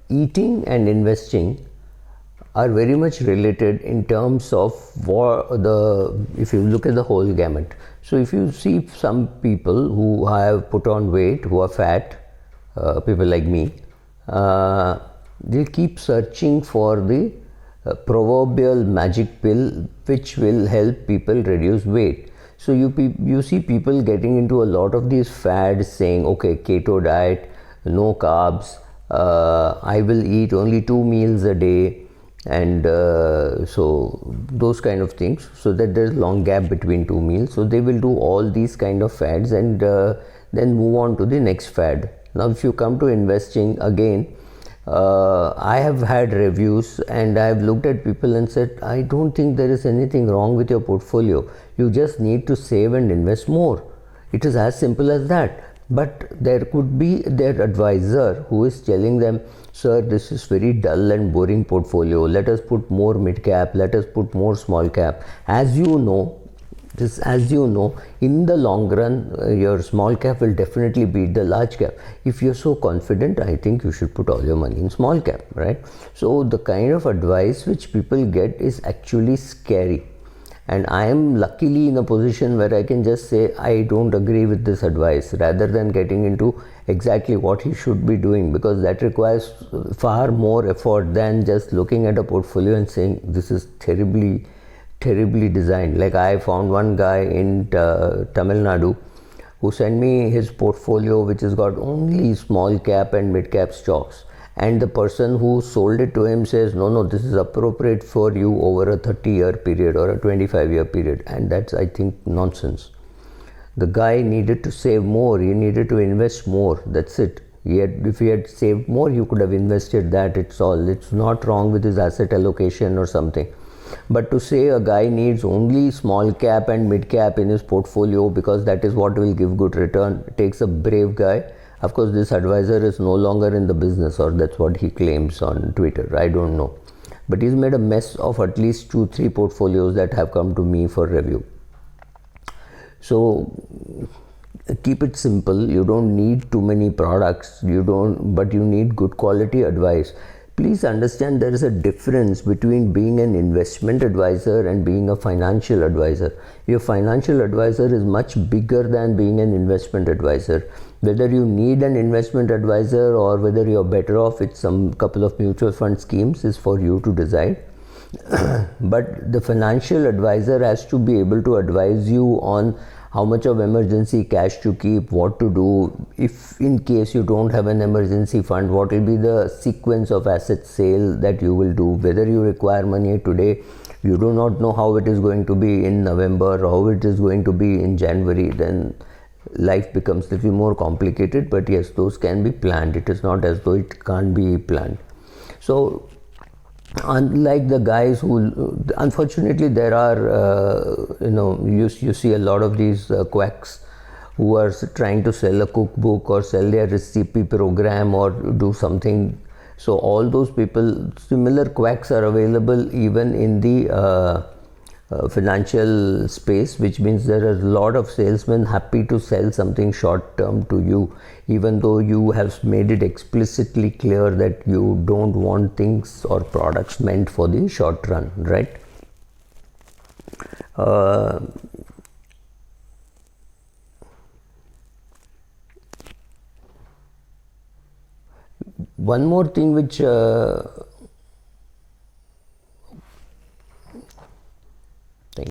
Eating and investing are very much related in terms of if you look at the whole gamut. So if you see some people who have put on weight, who are fat, people like me, they keep searching for the proverbial magic pill which will help people reduce weight. So you see people getting into a lot of these fads saying, okay, keto diet, no carbs, I will eat only 2 meals a day, and so those kind of things, so that there's long gap between 2 meals. So they will do all these kind of fads and then move on to the next fad. Now if you come to investing again, I have had reviews and I have looked at people and said, I don't think there is anything wrong with your portfolio. You just need to save and invest more. It is as simple as that. But there could be their advisor who is telling them, sir, this is very dull and boring portfolio. Let us put more mid cap. Let us put more small cap. As you know, in the long run, your small cap will definitely beat the large cap. If you're so confident, I think you should put all your money in small cap, right? So the kind of advice which people get is actually scary. And I am luckily in a position where I can just say, I don't agree with this advice, rather than getting into exactly what he should be doing, because that requires far more effort than just looking at a portfolio and saying, this is terribly designed. Like I found one guy in Tamil Nadu who sent me his portfolio, which has got only small cap and mid cap stocks, and the person who sold it to him says, no, this is appropriate for you over a 30-year period or a 25-year period, and that's, I think, nonsense. The guy needed to save more, he needed to invest more, that's it. If he had saved more, he could have invested that, it's all. It's not wrong with his asset allocation or something. But to say a guy needs only small cap and mid cap in his portfolio because that is what will give good return, takes a brave guy. Of course, this advisor is no longer in the business, or that's what he claims on Twitter. I don't know. But he's made a mess of at least 2-3 portfolios that have come to me for review. So keep it simple. You don't need too many products. But you need good quality advice. Please understand there is a difference between being an investment advisor and being a financial advisor. Your financial advisor is much bigger than being an investment advisor. Whether you need an investment advisor or whether you're better off with some couple of mutual fund schemes is for you to decide. But the financial advisor has to be able to advise you on how much of emergency cash to keep, what to do, if in case you don't have an emergency fund, what will be the sequence of asset sale that you will do, whether you require money today, you do not know how it is going to be in November, how it is going to be in January, then life becomes a little more complicated. But yes, those can be planned. It is not as though it can't be planned. So unlike the guys who, unfortunately, there are you see a lot of these quacks who are trying to sell a cookbook or sell their recipe program or do something. So all those people, similar quacks are available even in the financial space, which means there are a lot of salesmen happy to sell something short term to you, even though you have made it explicitly clear that you don't want things or products meant for the short run, right? One more thing which